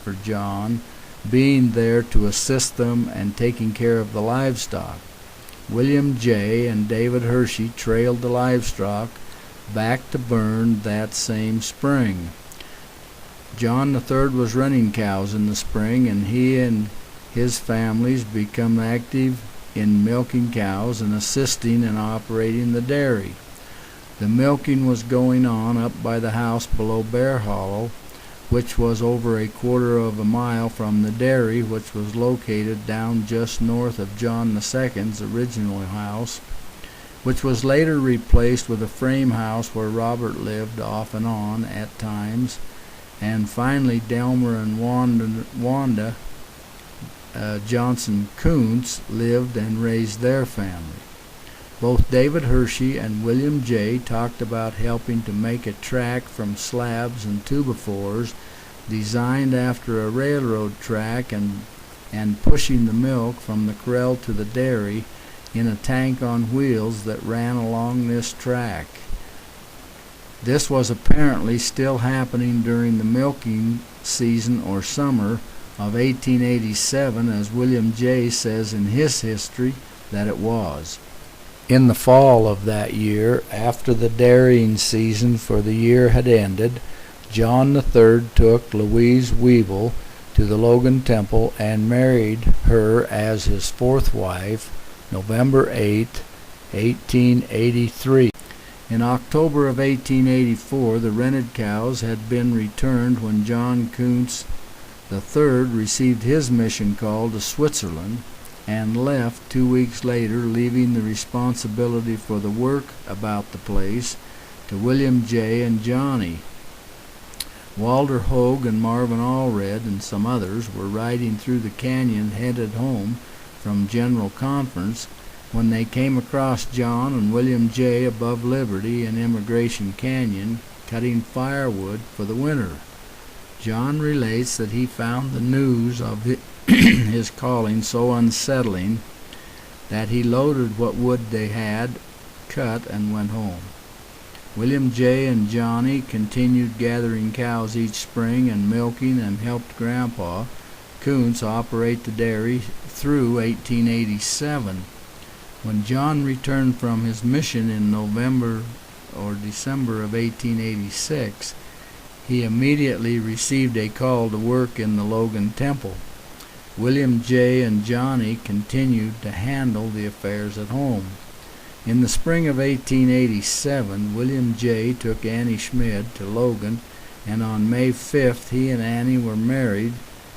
for John, being there to assist them and taking care of the livestock. William J. and David Hershey trailed the livestock back to Bern that same spring. John III was running cows in the spring, and he and his families become active in milking cows and assisting in operating the dairy. The milking was going on up by the house below Bear Hollow, which was over a quarter of a mile from the dairy, which was located down just north of John II's original house, which was later replaced with a frame house where Robert lived off and on at times, and finally Delmer and Wanda Johnson Kunz lived and raised their family. Both David Hershey and William J. talked about helping to make a track from slabs and two-by-fours designed after a railroad track and pushing the milk from the corral to the dairy in a tank on wheels that ran along this track. This was apparently still happening during the milking season or summer of 1887, as William J. says in his history that it was. In the fall of that year, after the dairying season for the year had ended, John III took Louise Weevil to the Logan Temple and married her as his fourth wife, November 8, 1883. In October of 1884, the rented cows had been returned when John Kunz III received his mission call to Switzerland and left 2 weeks later, leaving the responsibility for the work about the place to William J. and Johnny. Walter Hogue and Marvin Allred and some others were riding through the canyon headed home from General Conference when they came across John and William J. above Liberty in Immigration Canyon cutting firewood for the winter. John relates that he found the news of his calling so unsettling that he loaded what wood they had cut and went home. William J. and Johnny continued gathering cows each spring and milking, and helped Grandpa Kunz operate the dairy through 1887. When John returned from his mission in November or December of 1886, he immediately received a call to work in the Logan Temple. William J. and Johnny continued to handle the affairs at home. In the spring of 1887, William J. took Annie Schmid to Logan, and on May 5th he and Annie were married.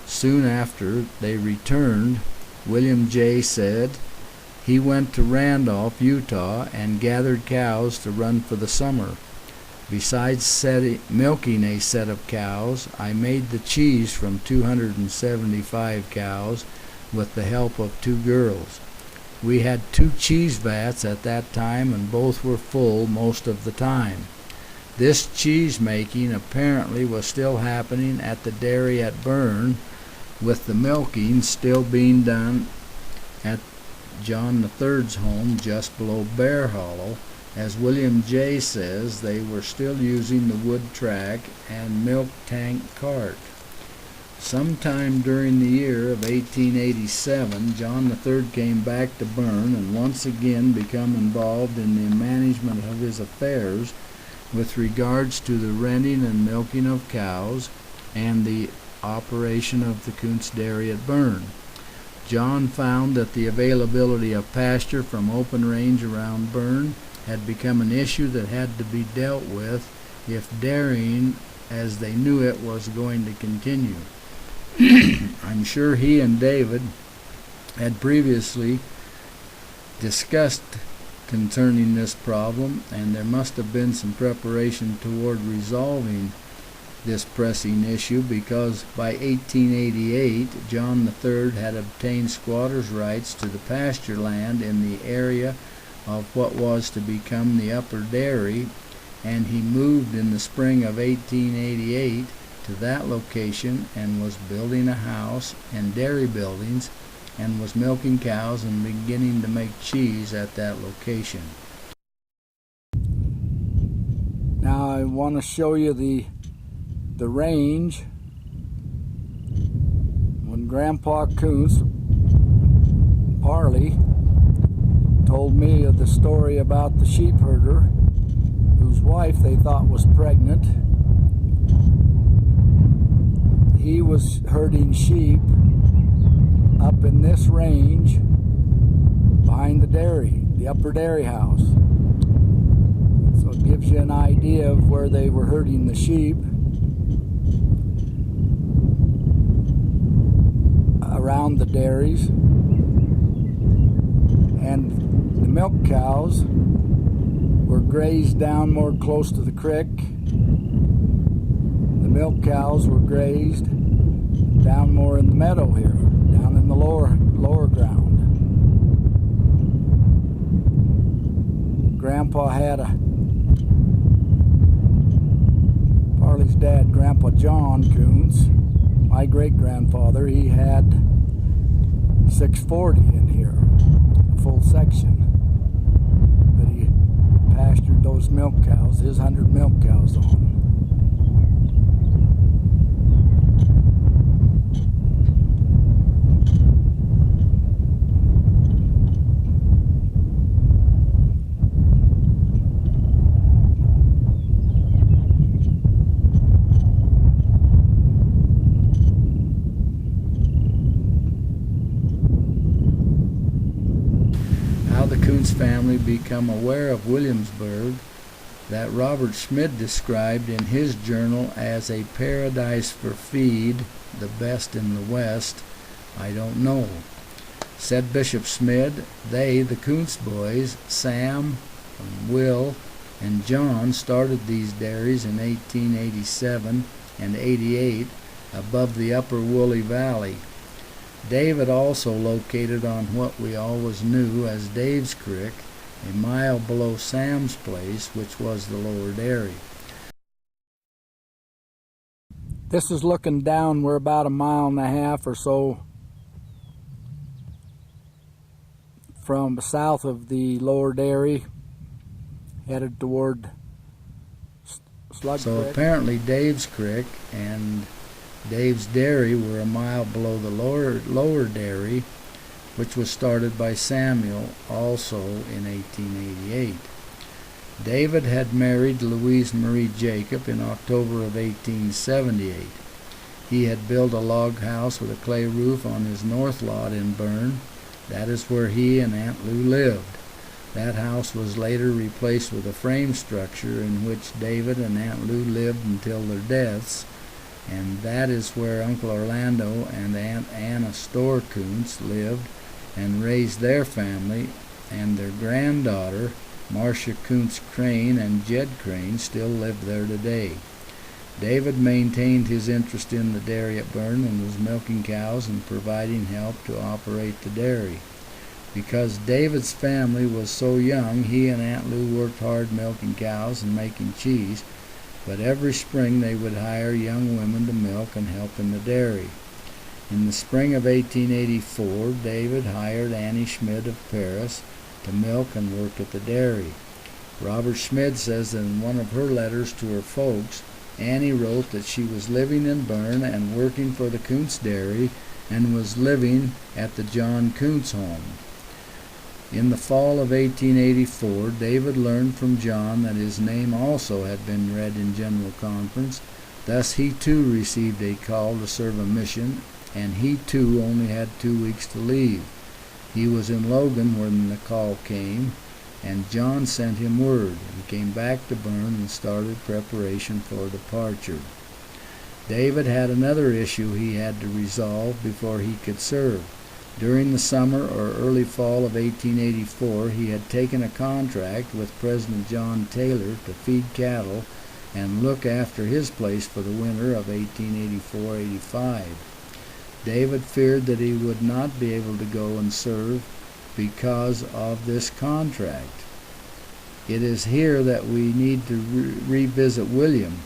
Soon after they returned, William J. said he went to Randolph, Utah, and gathered cows to run for the summer. Besides milking a set of cows, I made the cheese from 275 cows with the help of 2 girls. We had 2 cheese vats at that time, and both were full most of the time. This cheese making apparently was still happening at the dairy at Bern, with the milking still being done at John III's home just below Bear Hollow. As William J. says, they were still using the wood track and milk tank cart. Sometime during the year of 1887, John III came back to Bern and once again became involved in the management of his affairs with regards to the renting and milking of cows and the operation of the Kunz Dairy at Bern. John found that the availability of pasture from open range around Bern had become an issue that had to be dealt with if dairying as they knew it was going to continue. I'm sure he and David had previously discussed concerning this problem, and there must have been some preparation toward resolving this pressing issue, because by 1888 John III had obtained squatters' rights to the pasture land in the area of what was to become the Upper Dairy, and he moved in the spring of 1888 to that location and was building a house and dairy buildings and was milking cows and beginning to make cheese at that location. Now I want to show you the range Grandpa Kunz, Parley, told me of the story about the sheep herder whose wife they thought was pregnant. He was herding sheep up in this range behind the dairy, the upper dairy house. So it gives you an idea of where they were herding the sheep. Around the dairies, and the milk cows were grazed down more close to the creek. The milk cows were grazed down more in the meadow here, down in the lower ground. Grandpa had Parley's dad, Grandpa John Kunz, my great-grandfather, he had 640 in here, a full section, that he pastured those milk cows, his 100 milk cows on. The Kunz family become aware of Williamsburg, that Robert Schmid described in his journal as a paradise for feed, the best in the West, I don't know. Said Bishop Schmid, they, the Kunz boys, Sam, Will, and John, started these dairies in 1887 and 88 above the upper Woolly Valley. David also located on what we always knew as Dave's Creek, a mile below Sam's place, which was the lower dairy. This is looking down. We're about a mile and a half or so from south of the lower dairy, headed toward Slug Creek. So apparently Dave's Creek and Dave's Dairy were a mile below the lower dairy, which was started by Samuel also in 1888. David had married Louise Marie Jacob in October of 1878. He had built a log house with a clay roof on his north lot in Bern. That is where he and Aunt Lou lived. That house was later replaced with a frame structure in which David and Aunt Lou lived until their deaths, and that is where Uncle Orlando and Aunt Anna Storr Kunz lived and raised their family, and their granddaughter, Marcia Kunz Crane and Jed Crane, still live there today. David maintained his interest in the dairy at Bern and was milking cows and providing help to operate the dairy. Because David's family was so young, he and Aunt Lou worked hard milking cows and making cheese, but every spring they would hire young women to milk and help in the dairy. In the spring of 1884, David hired Annie Schmid of Paris to milk and work at the dairy. Robert Schmid says that in one of her letters to her folks, Annie wrote that she was living in Bern and working for the Kunz Dairy and was living at the John Kunz home. In the fall of 1884, David learned from John that his name also had been read in General Conference. Thus he too received a call to serve a mission, and he too only had 2 weeks to leave. He was in Logan when the call came, and John sent him word. He came back to Bern and started preparation for departure. David had another issue he had to resolve before he could serve. During the summer or early fall of 1884, he had taken a contract with President John Taylor to feed cattle and look after his place for the winter of 1884-85. David feared that he would not be able to go and serve because of this contract. It is here that we need to revisit William.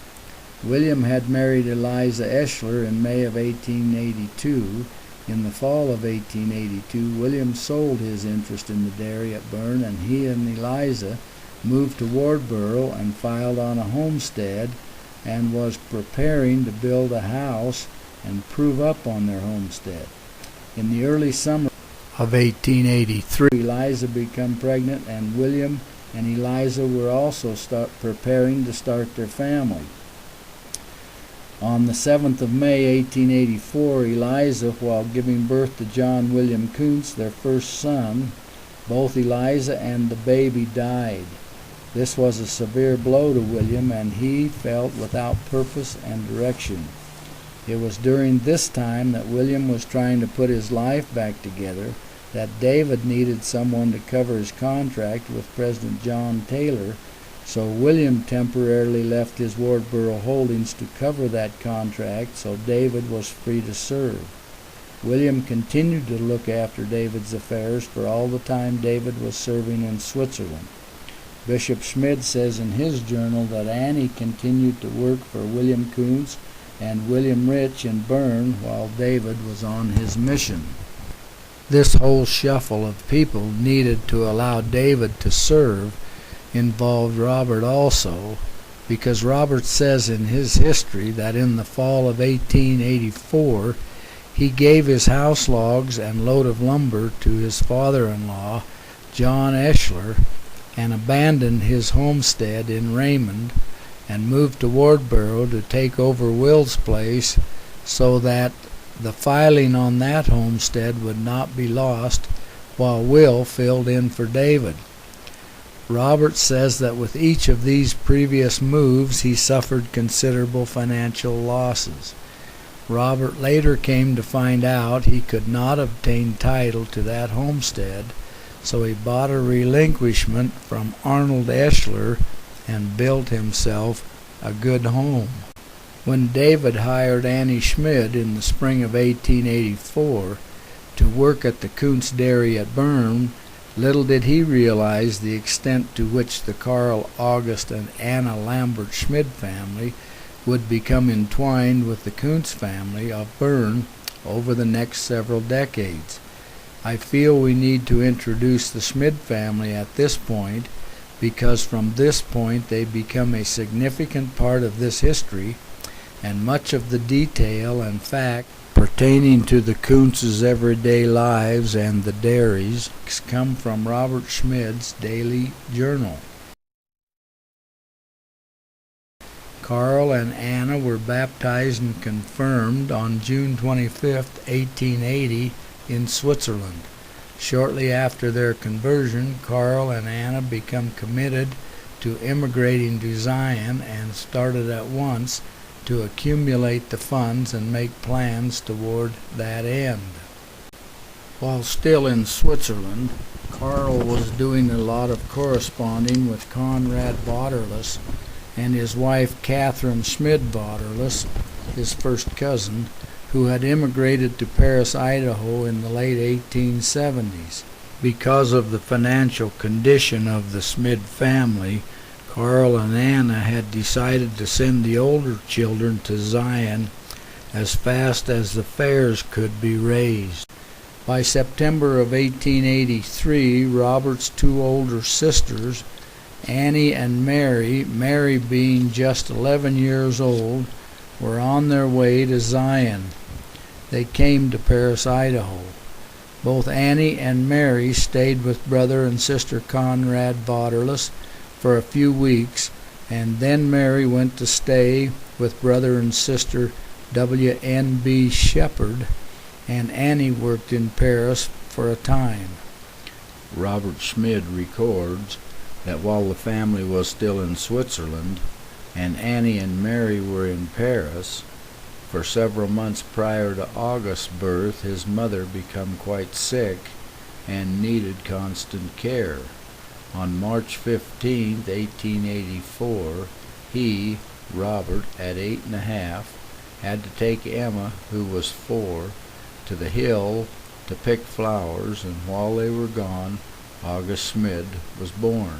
William had married Eliza Eschler in May of 1882. In the fall of 1882, William sold his interest in the dairy at Bern, and he and Eliza moved to Wardboro and filed on a homestead and was preparing to build a house and prove up on their homestead. In the early summer of 1883, Eliza became pregnant, and William and Eliza were also preparing to start their family. On the 7th of May, 1884, Eliza, while giving birth to John William Kunz, their first son, both Eliza and the baby died. This was a severe blow to William, and he felt without purpose and direction. It was during this time that William was trying to put his life back together that David needed someone to cover his contract with President John Taylor, so William temporarily left his Wardboro holdings to cover that contract so David was free to serve. William continued to look after David's affairs for all the time David was serving in Switzerland. Bishop Schmid says in his journal that Annie continued to work for William Kunz and William Rich in Bern while David was on his mission. This whole shuffle of people needed to allow David to serve involved Robert also, because Robert says in his history that in the fall of 1884 he gave his house logs and load of lumber to his father-in-law, John Eschler, and abandoned his homestead in Raymond and moved to Wardboro to take over Will's place so that the filing on that homestead would not be lost while Will filled in for David. Robert says that with each of these previous moves he suffered considerable financial losses. Robert later came to find out he could not obtain title to that homestead, so he bought a relinquishment from Arnold Eschler and built himself a good home. When David hired Annie Schmid in the spring of 1884 to work at the Kunz Dairy at Bern, little did he realize the extent to which the Carl August and Anna Lambert Schmid family would become entwined with the Kunz family of Bern over the next several decades. I feel we need to introduce the Schmid family at this point because from this point they become a significant part of this history, and much of the detail and fact pertaining to the Kunz's everyday lives and the dairies come from Robert Schmid's daily journal. Carl and Anna were baptized and confirmed on June 25, 1880 in Switzerland. Shortly after their conversion, Carl and Anna became committed to immigrating to Zion and started at once to accumulate the funds and make plans toward that end. While still in Switzerland, Carl was doing a lot of corresponding with Conrad Vaterless and his wife Catherine Schmid Vaterless, his first cousin, who had immigrated to Paris, Idaho in the late 1870s. Because of the financial condition of the Schmid family, Carl and Anna had decided to send the older children to Zion as fast as the fares could be raised. By September of 1883, Robert's two older sisters, Annie and Mary being just 11 years old, were on their way to Zion. They came to Paris, Idaho. Both Annie and Mary stayed with brother and sister Conrad Vaterless for a few weeks, and then Mary went to stay with brother and sister W.N.B. Shepherd, and Annie worked in Paris for a time. Robert Schmid records that while the family was still in Switzerland and Annie and Mary were in Paris, for several months prior to August's birth, his mother became quite sick and needed constant care. On March 15, 1884, he, Robert, at 8½, had to take Emma, who was 4, to the hill to pick flowers, and while they were gone, August Schmid was born.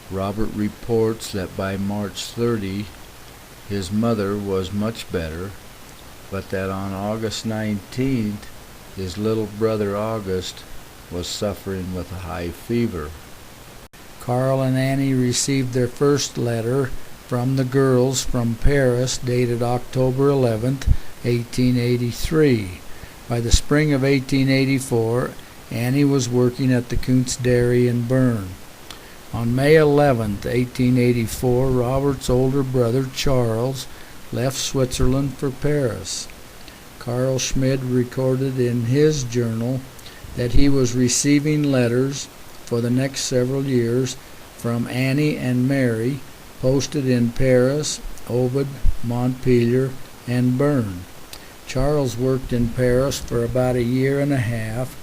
Robert reports that by March 30, his mother was much better, but that on August 19th, his little brother August was suffering with a high fever. Carl and Annie received their first letter from the girls from Paris, dated October 11th, 1883. By the spring of 1884, Annie was working at the Kunz Dairy in Bern. On May 11, 1884, Robert's older brother Charles left Switzerland for Paris. Carl Schmid recorded in his journal that he was receiving letters for the next several years from Annie and Mary, posted in Paris, Ovid, Montpelier, and Bern. Charles worked in Paris for about a year and a half,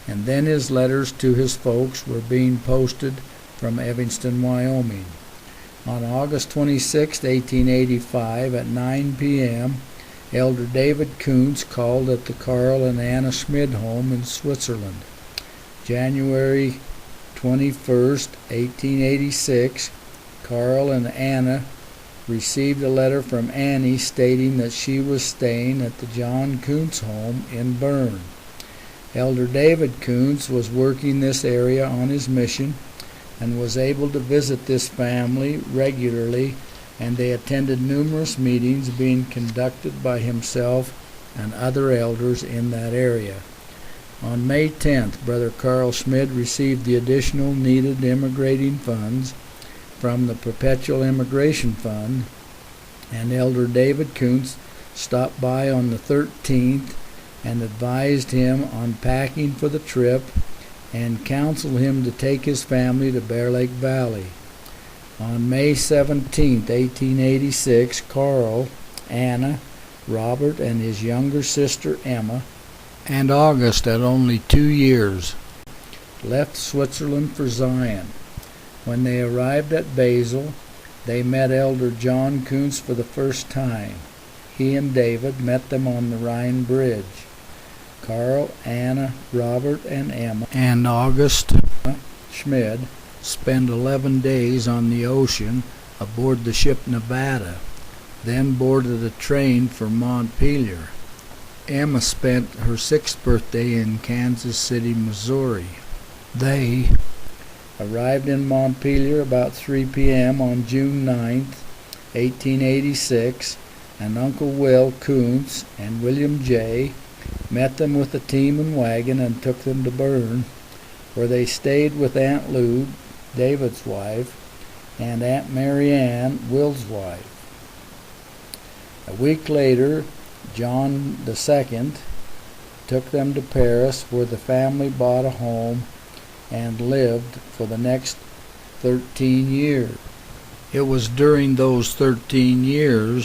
and then his letters to his folks were being posted from Evanston, Wyoming. On August 26, 1885, at 9 p.m., Elder David Kunz called at the Carl and Anna Schmid home in Switzerland. January 21, 1886, Carl and Anna received a letter from Annie stating that she was staying at the John Kunz home in Bern. Elder David Kunz was working this area on his mission and was able to visit this family regularly, and they attended numerous meetings being conducted by himself and other elders in that area. On May 10th, Brother Carl Schmid received the additional needed immigrating funds from the Perpetual Immigration Fund, and Elder David Kunz stopped by on the 13th and advised him on packing for the trip and counseled him to take his family to Bear Lake Valley. On May 17, 1886, Carl, Anna, Robert, and his younger sister Emma, and August at only 2 years, left Switzerland for Zion. When they arrived at Basel, they met Elder John Kunz for the first time. He and David met them on the Rhine Bridge. Carl, Anna, Robert, and Emma, and August Schmid spent 11 days on the ocean aboard the ship Nevada, then boarded a train for Montpelier. Emma spent her 6th birthday in Kansas City, Missouri. They arrived in Montpelier about 3 p.m. on June 9, 1886, and Uncle Will Kunz and William J. met them with a team and wagon and took them to Bern, where they stayed with Aunt Lou, David's wife, and Aunt Mary Ann, Will's wife. A week later, John II took them to Paris, where the family bought a home and lived for the next 13 years. It was during those 13 years